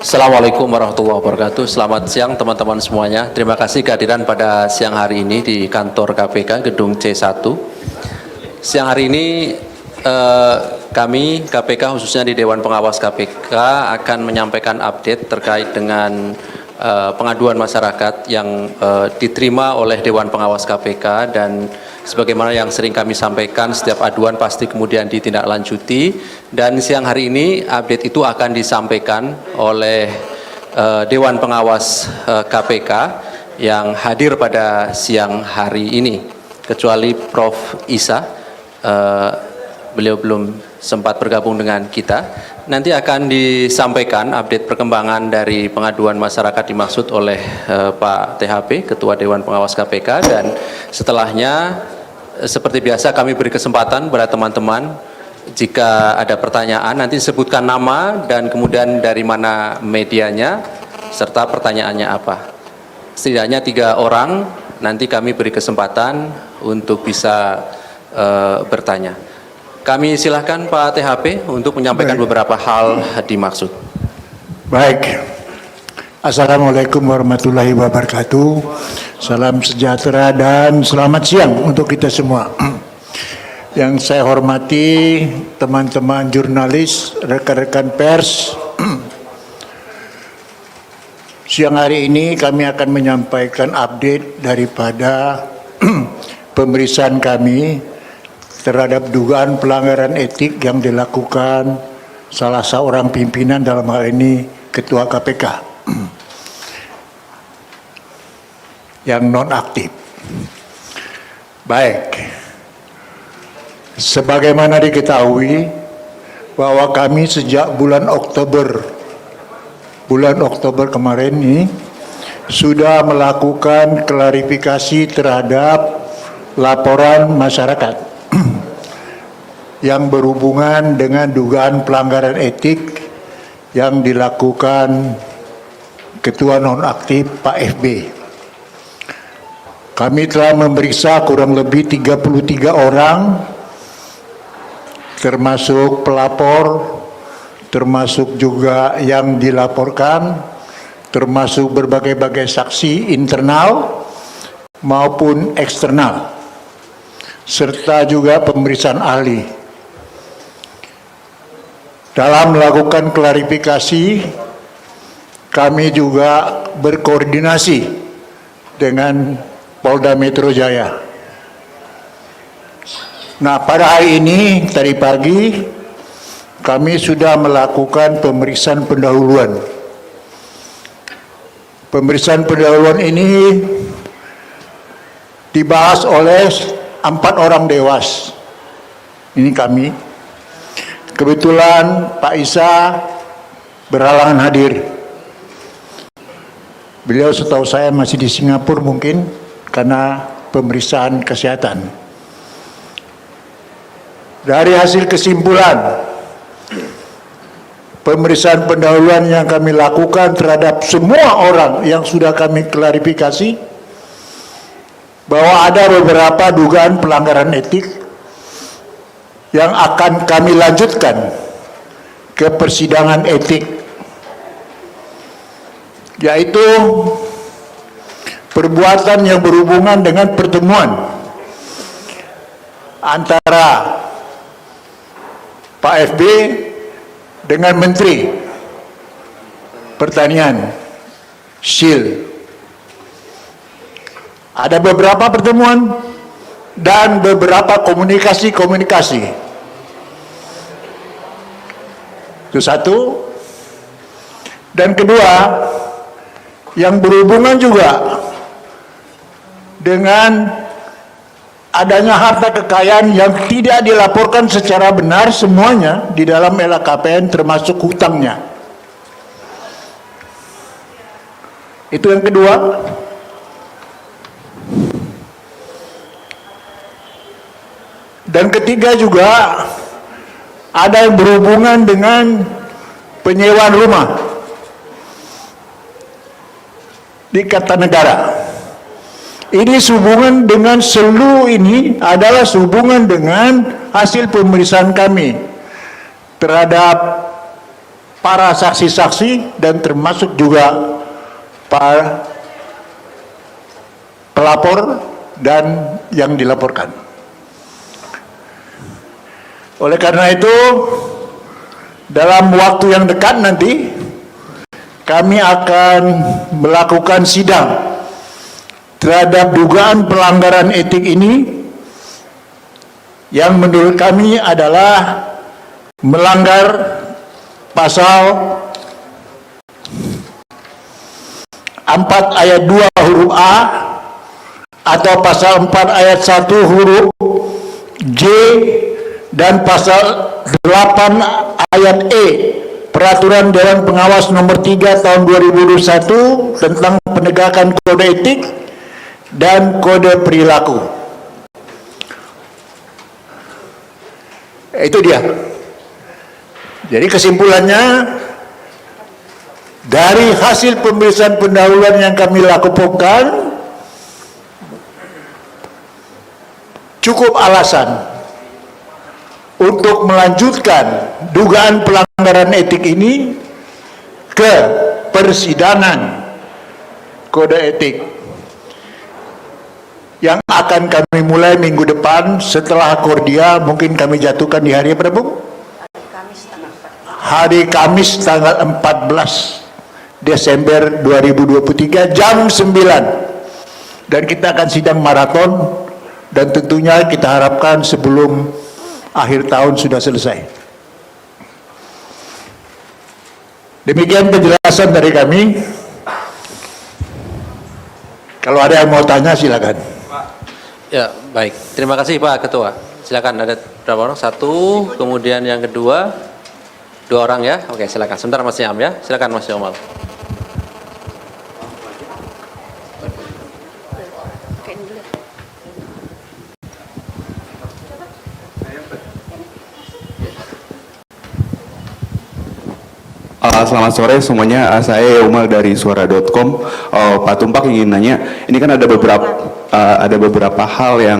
Assalamualaikum warahmatullahi wabarakatuh. Selamat siang teman-teman semuanya. Terima kasih kehadiran pada siang hari ini di kantor KPK Gedung C1. Siang hari ini kami KPK khususnya di Dewan Pengawas KPK akan menyampaikan update terkait dengan pengaduan masyarakat yang diterima oleh Dewan Pengawas KPK, dan sebagaimana yang sering kami sampaikan, setiap aduan pasti kemudian ditindaklanjuti, dan siang hari ini update itu akan disampaikan oleh Dewan Pengawas KPK yang hadir pada siang hari ini, kecuali Prof. Isa, beliau belum sempat bergabung dengan kita. Nanti akan disampaikan update perkembangan dari pengaduan masyarakat dimaksud oleh Pak THP, Ketua Dewan Pengawas KPK, dan setelahnya seperti biasa kami beri kesempatan kepada teman-teman jika ada pertanyaan, nanti sebutkan nama dan kemudian dari mana medianya serta pertanyaannya apa. Setidaknya 3 orang nanti kami beri kesempatan untuk bisa bertanya. Kami silahkan Pak THP untuk menyampaikan beberapa hal dimaksud. Baik. Assalamualaikum warahmatullahi wabarakatuh. Salam sejahtera dan selamat siang untuk kita semua. Yang saya hormati teman-teman jurnalis, rekan-rekan pers. Siang hari ini kami akan menyampaikan update daripada pemeriksaan kami terhadap dugaan pelanggaran etik yang dilakukan salah seorang pimpinan, dalam hal ini Ketua KPK yang nonaktif. Baik, sebagaimana diketahui bahwa kami sejak bulan Oktober kemarin ini sudah melakukan klarifikasi terhadap laporan masyarakat yang berhubungan dengan dugaan pelanggaran etik yang dilakukan Ketua Nonaktif Pak FB. Kami telah memeriksa kurang lebih 33 orang, termasuk pelapor, termasuk juga yang dilaporkan, termasuk berbagai-bagai saksi internal maupun eksternal, serta juga pemeriksaan ahli. Dalam melakukan klarifikasi, kami juga berkoordinasi dengan Polda Metro Jaya. Nah, pada hari ini, tadi pagi, kami sudah melakukan pemeriksaan pendahuluan. Pemeriksaan pendahuluan ini dibahas oleh 4 orang dewas. Ini kami. Kebetulan Pak Isa berhalangan hadir. Beliau setahu saya masih di Singapura mungkin karena pemeriksaan kesehatan. Dari hasil kesimpulan pemeriksaan pendahuluan yang kami lakukan terhadap semua orang yang sudah kami klarifikasi, bahwa ada beberapa dugaan pelanggaran etik yang akan kami lanjutkan ke persidangan etik, yaitu perbuatan yang berhubungan dengan pertemuan antara Pak FB dengan Menteri Pertanian Syil. Ada beberapa pertemuan dan beberapa komunikasi. Itu satu. Dan kedua, yang berhubungan juga dengan adanya harta kekayaan yang tidak dilaporkan secara benar semuanya di dalam LHKPN, termasuk hutangnya. Itu yang kedua. Dan ketiga juga ada yang berhubungan dengan penyewaan rumah di Kartanegara. Ini sehubungan dengan seluruh ini adalah sehubungan dengan hasil pemeriksaan kami terhadap para saksi-saksi dan termasuk juga para pelapor dan yang dilaporkan. Oleh karena itu, dalam waktu yang dekat nanti kami akan melakukan sidang terhadap dugaan pelanggaran etik ini yang menurut kami adalah melanggar pasal 4 ayat 2 huruf A atau pasal 4 ayat 1 huruf J dan pasal 8 ayat E Peraturan Dewan Pengawas nomor 3 tahun 2021 tentang penegakan kode etik dan kode perilaku. Itu dia. Jadi kesimpulannya, dari hasil pemeriksaan pendahuluan yang kami lakukan, cukup alasan untuk melanjutkan dugaan pelanggaran etik ini ke persidangan kode etik yang akan kami mulai minggu depan setelah Kordia. Mungkin kami jatuhkan di hari apa, Bu? Hari Kamis tanggal 14 Desember 2023 jam 9, dan kita akan sidang maraton dan tentunya kita harapkan sebelum akhir tahun sudah selesai. Demikian penjelasan dari kami. Kalau ada yang mau tanya silakan. Ya, baik. Terima kasih Pak Ketua. Silakan, ada berapa orang? Satu, kemudian yang kedua, 2 orang ya. Oke, silakan. Sebentar Mas Yam ya. Silakan Mas Yomal. Selamat sore semuanya, saya Yomal dari suara.com. Pak Tumpak ingin nanya, ini kan ada beberapa hal yang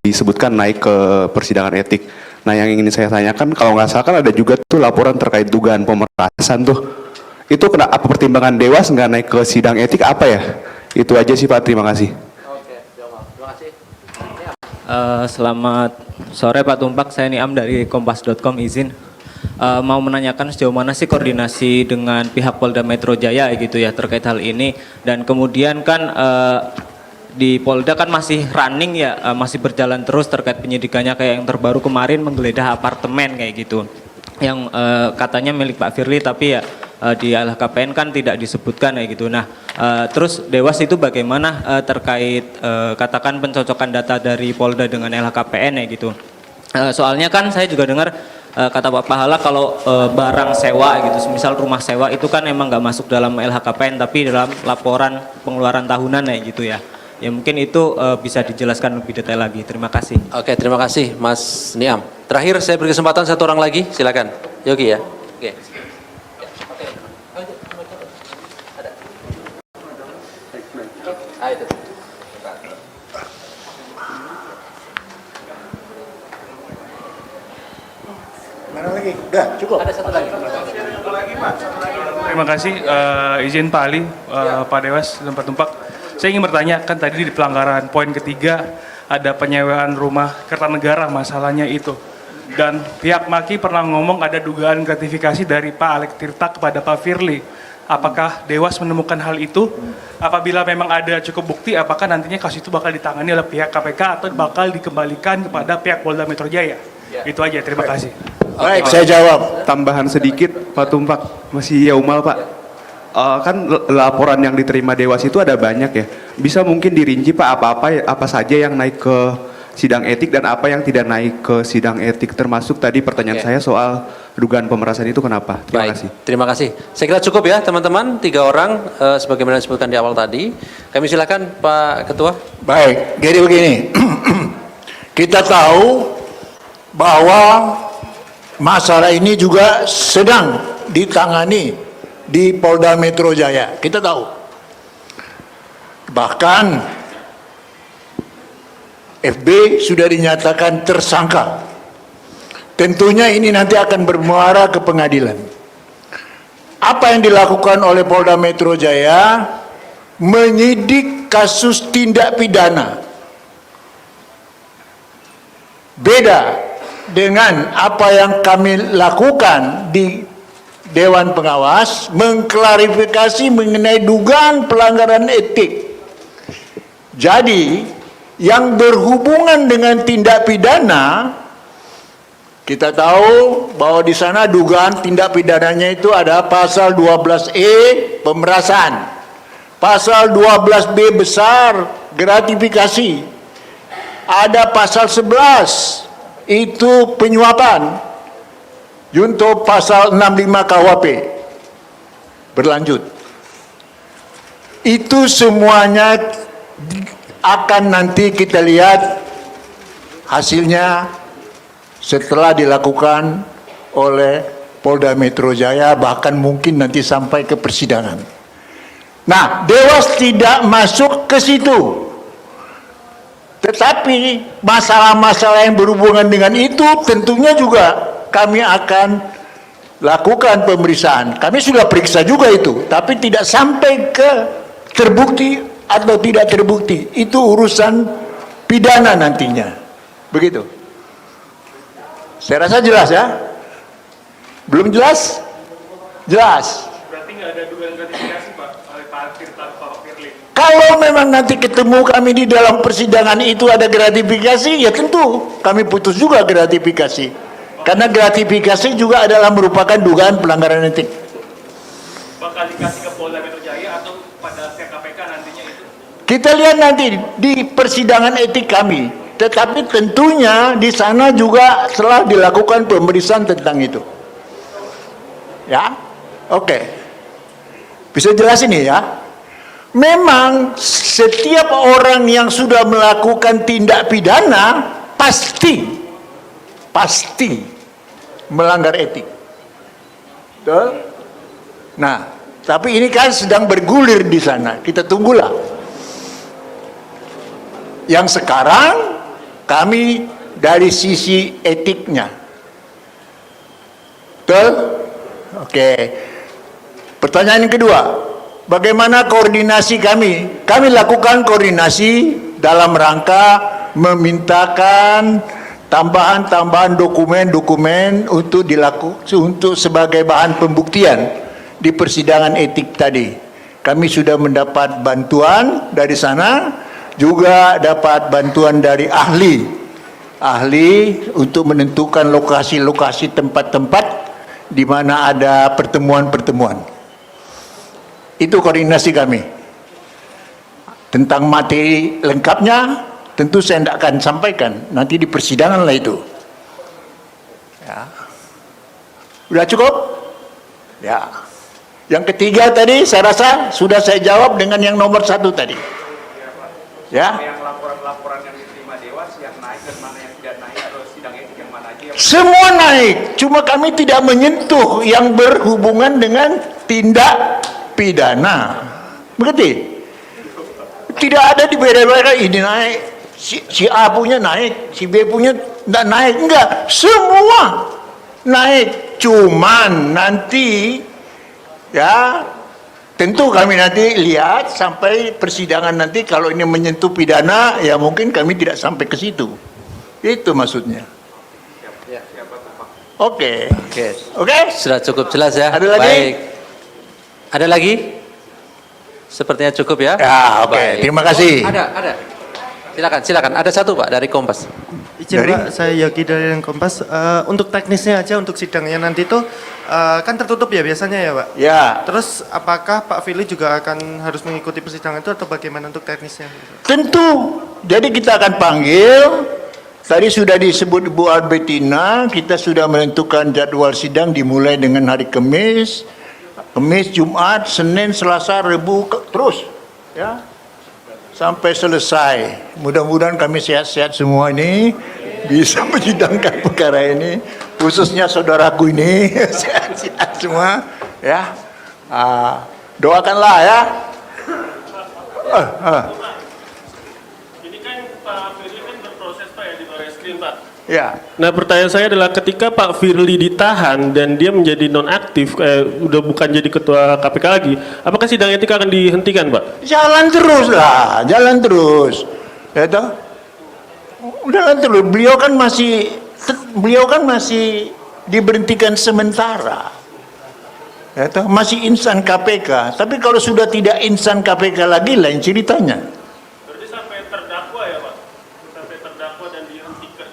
disebutkan naik ke persidangan etik. Nah, yang ingin saya tanyakan, kalau nggak salah kan ada juga tuh laporan terkait dugaan pemerasan tuh. Itu apa pertimbangan Dewas nggak naik ke sidang etik apa ya? Itu aja sih Pak, terima kasih. Oke, terima kasih. Selamat sore Pak Tumpak, saya Niam dari kompas.com, izin. Mau menanyakan sejauh mana sih koordinasi dengan pihak Polda Metro Jaya gitu ya terkait hal ini, dan kemudian kan di Polda kan masih running ya, masih berjalan terus terkait penyidikannya, kayak yang terbaru kemarin menggeledah apartemen kayak gitu yang katanya milik Pak Firly, tapi ya di LHKPN kan tidak disebutkan kayak gitu. Nah, terus Dewas itu bagaimana terkait katakan pencocokan data dari Polda dengan LHKPN ya gitu. Soalnya kan saya juga dengar kata Pak Pahala kalau barang sewa gitu, misal rumah sewa itu kan emang nggak masuk dalam LHKPN tapi dalam laporan pengeluaran tahunan ya gitu ya. Ya mungkin itu bisa dijelaskan lebih detail lagi. Terima kasih. Oke, terima kasih Mas Niam. Terakhir saya beri kesempatan 1 orang lagi, silakan. Yogi ya. Oke. Itu. Mana lagi? Udah, cukup. Ada 1 lagi. Terima kasih, izin Pak Ali, Pak Dewas, dan Pak Tumpak. Saya ingin bertanya, kan tadi di pelanggaran poin ketiga ada penyewaan rumah Kertanegara, masalahnya itu. Dan pihak Maki pernah ngomong ada dugaan gratifikasi dari Pak Alex Tirta kepada Pak Firly. Apakah Dewas menemukan hal itu? Apabila memang ada cukup bukti, apakah nantinya kasus itu bakal ditangani oleh pihak KPK atau bakal dikembalikan kepada pihak Polda Metro Jaya? Itu aja, terima kasih. Baik, saya jawab. Tambahan sedikit Pak Tumpak, masih Yomal Pak. Kan laporan yang diterima Dewas itu ada banyak ya. Bisa mungkin dirinci Pak apa saja yang naik ke sidang etik dan apa yang tidak naik ke sidang etik, termasuk tadi pertanyaan saya soal dugaan pemerasan itu kenapa? Terima kasih. Terima kasih. Saya kira cukup ya teman-teman, 3 orang sebagaimana disebutkan di awal tadi. Kami silakan Pak Ketua. Baik, jadi begini. Kita tahu bahwa masalah ini juga sedang ditangani di Polda Metro Jaya. Kita tahu. Bahkan FB sudah dinyatakan tersangka. Tentunya ini nanti akan bermuara ke pengadilan. apa yang dilakukan oleh Polda Metro Jaya menyidik kasus tindak pidana. Beda dengan apa yang kami lakukan di Dewan Pengawas, mengklarifikasi mengenai dugaan pelanggaran etik. Jadi, yang berhubungan dengan tindak pidana, kita tahu bahwa di sana dugaan tindak pidananya itu ada pasal 12E pemerasan, pasal 12B besar gratifikasi, ada pasal 11 itu penyuapan, junto pasal 65 KUHP berlanjut. Itu semuanya akan nanti kita lihat hasilnya setelah dilakukan oleh Polda Metro Jaya, bahkan mungkin nanti sampai ke persidangan. Nah, Dewas tidak masuk ke situ. Tetapi masalah-masalah yang berhubungan dengan itu tentunya juga kami akan lakukan pemeriksaan. Kami sudah periksa juga itu, tapi tidak sampai ke terbukti atau tidak terbukti. Itu urusan pidana nantinya. Begitu. Saya rasa jelas ya? Belum jelas? Jelas. Berarti nggak ada dugaan gratifikasi Pak oleh Pak Tirta, Pak Firly? Kalau memang nanti ketemu kami di dalam persidangan itu ada gratifikasi, ya tentu kami putus juga gratifikasi. Karena gratifikasi juga adalah merupakan dugaan pelanggaran etik. Bakal dikasih ke Polda Metro Jaya atau pada KPK nantinya itu? Kita lihat nanti di persidangan etik kami. Tetapi tentunya di sana juga telah dilakukan pemeriksaan tentang itu. Ya, oke. Bisa jelas ini ya. Memang setiap orang yang sudah melakukan tindak pidana pasti melanggar etik. Betul? Nah, tapi ini kan sedang bergulir di sana. Kita tunggulah. Yang sekarang kami dari sisi etiknya. Betul? Oke. Pertanyaan yang kedua, bagaimana koordinasi kami? Kami lakukan koordinasi dalam rangka memintakan tambahan dokumen untuk sebagai bahan pembuktian di persidangan etik tadi. Kami sudah mendapat bantuan dari sana, juga dapat bantuan dari ahli untuk menentukan lokasi-lokasi tempat-tempat di mana ada pertemuan-pertemuan. Itu koordinasi kami. Tentang materi lengkapnya tentu saya tidak akan sampaikan, nanti di persidangan lah itu. Ya. Udah cukup? Ya. Yang ketiga tadi saya rasa sudah saya jawab dengan yang nomor 1 tadi. Ya. Yang laporan-laporan yang diterima Dewas yang naik dan mana yang tidak naik, atau sidang etik yang mana aja? Semua naik, cuma kami tidak menyentuh yang berhubungan dengan tindak pidana. Begitu? Tidak ada di beda-beda ini naik. Si A punya naik, si B punya tidak naik, enggak, semua naik. Cuman nanti ya tentu kami nanti lihat sampai persidangan nanti, kalau ini menyentuh pidana ya mungkin kami tidak sampai ke situ. Itu maksudnya. Oke. Oke. Sudah cukup jelas ya. Ada lagi? Baik. Ada lagi? Sepertinya cukup ya. Ya, oke. Baik. Terima kasih. Ada. Silakan. Ada satu Pak dari Kompas. Izin Pak, saya Yogi dari Kompas. Untuk teknisnya aja, untuk sidangnya nanti tuh kan tertutup ya biasanya ya Pak? Ya. Terus apakah Pak Firly juga akan harus mengikuti persidangan itu atau bagaimana untuk teknisnya? Tentu. Jadi kita akan panggil. Tadi sudah disebut Bu Albertina, kita sudah menentukan jadwal sidang dimulai dengan hari Kamis, Jumat, Senin, Selasa, Rabu, terus. Ya. Sampai selesai. Mudah-mudahan kami sehat-sehat semua ini, bisa menyidangkan perkara ini, khususnya saudaraku ini sehat-sehat semua, ya. Doakanlah ya. Ini kan Pak Firly kan berproses Pak ya di Barreskrim Pak. Ya. Nah, pertanyaan saya adalah ketika Pak Firly ditahan dan dia menjadi nonaktif, udah bukan jadi ketua KPK lagi, apakah sidang etik akan dihentikan, Pak? Jalan terus lah, jalan terus. Ya toh? Jalan terus. Beliau kan masih diberhentikan sementara. Ya toh? Masih insan KPK. Tapi kalau sudah tidak insan KPK lagi, lain ceritanya. Berarti sampai terdakwa ya, Pak? Sampai terdakwa dan dihentikan,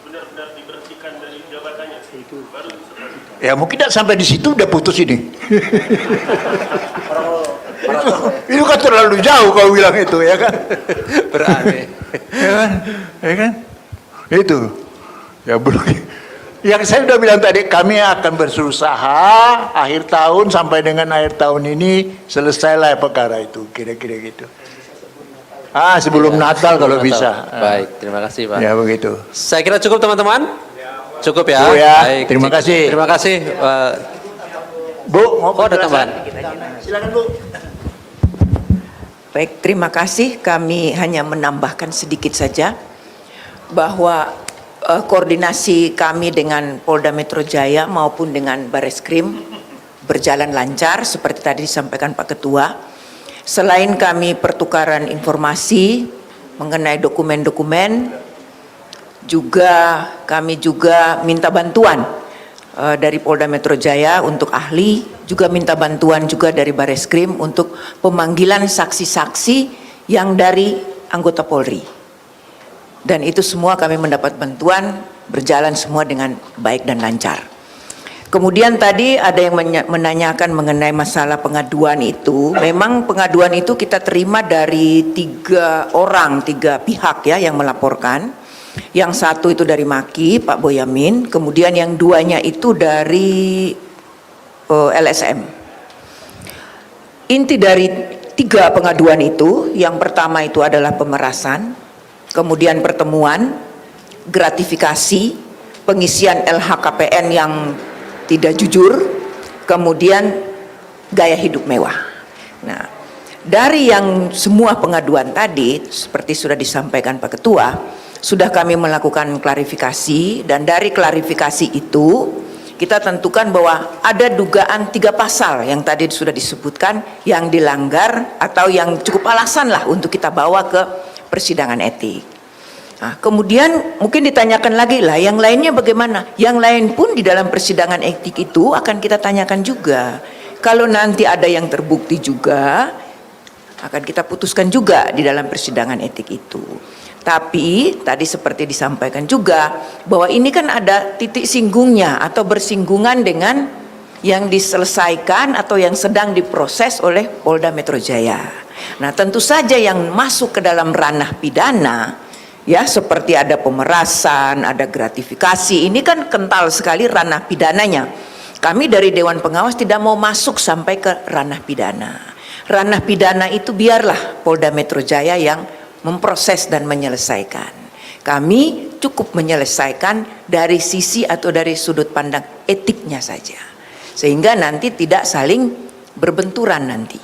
benar-benar diberhentikan dari jabatannya. Itu baru seperti. Ya mungkin tidak sampai di situ udah putus ini. itu kan terlalu jauh kalau bilang itu, ya kan? Berani. Ya kan? Ya kan? Itu. Ya belum. Yang saya sudah bilang tadi, kami akan berusaha akhir tahun sampai dengan akhir tahun ini selesailah perkara itu, kira-kira gitu. Sebelum Natal kalau bisa. Baik, terima kasih Pak. Ya begitu. Saya kira cukup teman-teman. Cukup ya. Cukup ya. Baik, Terima kasih. Terima kasih. Bu, mau ada tambahan? Silakan Bu. Baik, terima kasih. Kami hanya menambahkan sedikit saja bahwa koordinasi kami dengan Polda Metro Jaya maupun dengan Bareskrim berjalan lancar seperti tadi disampaikan Pak Ketua. Selain kami pertukaran informasi mengenai dokumen-dokumen, juga kami juga minta bantuan dari Polda Metro Jaya untuk ahli, juga minta bantuan juga dari Bareskrim untuk pemanggilan saksi-saksi yang dari anggota Polri. Dan itu semua kami mendapat bantuan, berjalan semua dengan baik dan lancar. Kemudian tadi ada yang menanyakan mengenai masalah pengaduan itu. Memang pengaduan itu kita terima dari 3 pihak ya yang melaporkan. Yang satu itu dari Maki, Pak Boyamin. Kemudian yang 2-nya itu dari LSM. Inti dari 3 pengaduan itu, yang pertama itu adalah pemerasan, kemudian pertemuan, gratifikasi, pengisian LHKPN yang tidak jujur, kemudian gaya hidup mewah. Nah, dari yang semua pengaduan tadi, seperti sudah disampaikan Pak Ketua, sudah kami melakukan klarifikasi, dan dari klarifikasi itu kita tentukan bahwa ada dugaan 3 pasal yang tadi sudah disebutkan yang dilanggar atau yang cukup alasan lah untuk kita bawa ke persidangan etik. Nah, kemudian mungkin ditanyakan lagi lah, yang lainnya bagaimana? Yang lain pun di dalam persidangan etik itu akan kita tanyakan juga. Kalau nanti ada yang terbukti juga, akan kita putuskan juga di dalam persidangan etik itu. Tapi tadi seperti disampaikan juga bahwa ini kan ada titik singgungnya atau bersinggungan dengan yang diselesaikan atau yang sedang diproses oleh Polda Metro Jaya. Nah, tentu saja yang masuk ke dalam ranah pidana, ya seperti ada pemerasan, ada gratifikasi, ini kan kental sekali ranah pidananya. Kami dari Dewan Pengawas tidak mau masuk sampai ke ranah pidana. Ranah pidana itu biarlah Polda Metro Jaya yang memproses dan menyelesaikan. Kami cukup menyelesaikan dari sisi atau dari sudut pandang etiknya saja. Sehingga nanti tidak saling berbenturan nanti.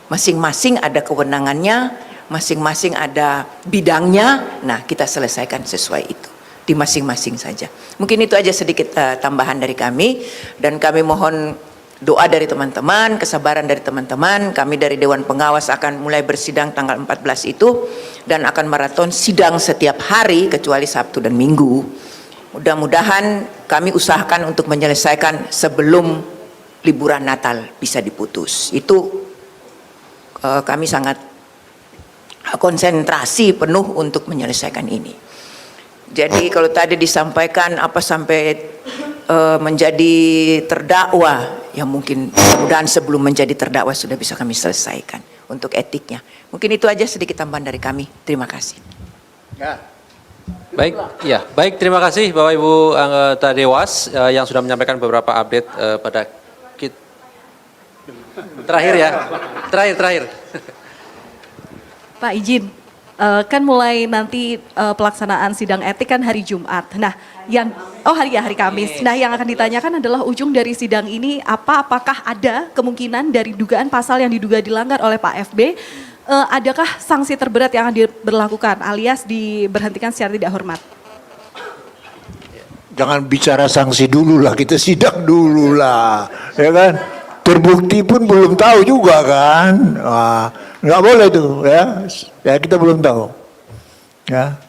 Masing-masing ada kewenangannya, masing-masing ada bidangnya. Nah, kita selesaikan sesuai itu di masing-masing saja. Mungkin itu aja sedikit tambahan dari kami, dan kami mohon doa dari teman-teman, kesabaran dari teman-teman. Kami dari Dewan Pengawas akan mulai bersidang tanggal 14 itu dan akan maraton sidang setiap hari kecuali Sabtu dan Minggu. Mudah-mudahan kami usahakan untuk menyelesaikan sebelum liburan Natal bisa diputus. Itu kami sangat konsentrasi penuh untuk menyelesaikan ini. Jadi kalau tadi disampaikan apa sampai menjadi terdakwa, ya mungkin mudah-mudahan sebelum menjadi terdakwa sudah bisa kami selesaikan untuk etiknya. Mungkin itu aja sedikit tambahan dari kami. Terima kasih. Baik, ya, baik. Terima kasih Bapak Ibu anggota Dewas yang sudah menyampaikan beberapa update pada kita. Terakhir ya, terakhir. Pak izin, kan mulai nanti pelaksanaan sidang etik kan hari Jumat. Nah, hari Kamis. Nah, yang akan ditanyakan adalah ujung dari sidang ini apakah ada kemungkinan dari dugaan pasal yang diduga dilanggar oleh Pak FB, adakah sanksi terberat yang akan diberlakukan alias diberhentikan secara tidak hormat? Jangan bicara sanksi dulu lah, kita sidang dulu lah, ya kan? Terbukti pun belum tahu juga kan, nggak boleh tuh, ya. Ya kita belum tahu, ya.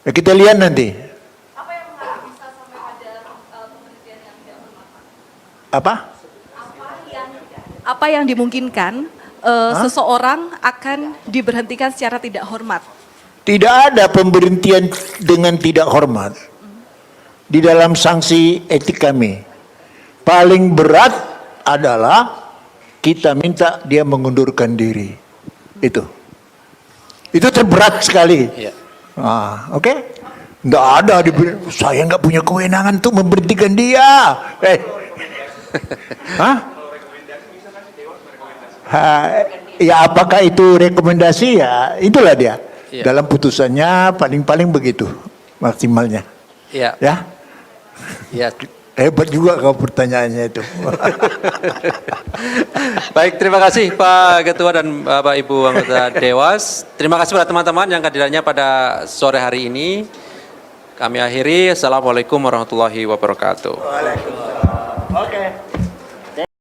Ya kita lihat nanti. Apa yang bisa sampai pada pemberhentian yang tidak hormat? Apa? Apa yang dimungkinkan seseorang akan diberhentikan secara tidak hormat? Tidak ada pemberhentian dengan tidak hormat di dalam sanksi etik kami. Paling berat adalah kita minta dia mengundurkan diri. Itu terberat sekali. Iya. Oke? Nggak ada, saya nggak punya kewenangan untuk memberhentikan dia. Ya apakah itu rekomendasi, ya itulah dia. Iya. Dalam putusannya paling-paling begitu maksimalnya. Iya. Ya. Ya. Hebat juga kau pertanyaannya itu. Baik, terima kasih Pak Ketua dan Bapak Ibu anggota Dewas. Terima kasih pada teman-teman yang kehadirannya pada sore hari ini. Kami akhiri. Assalamualaikum warahmatullahi wabarakatuh. Waalaikumsalam. Oke.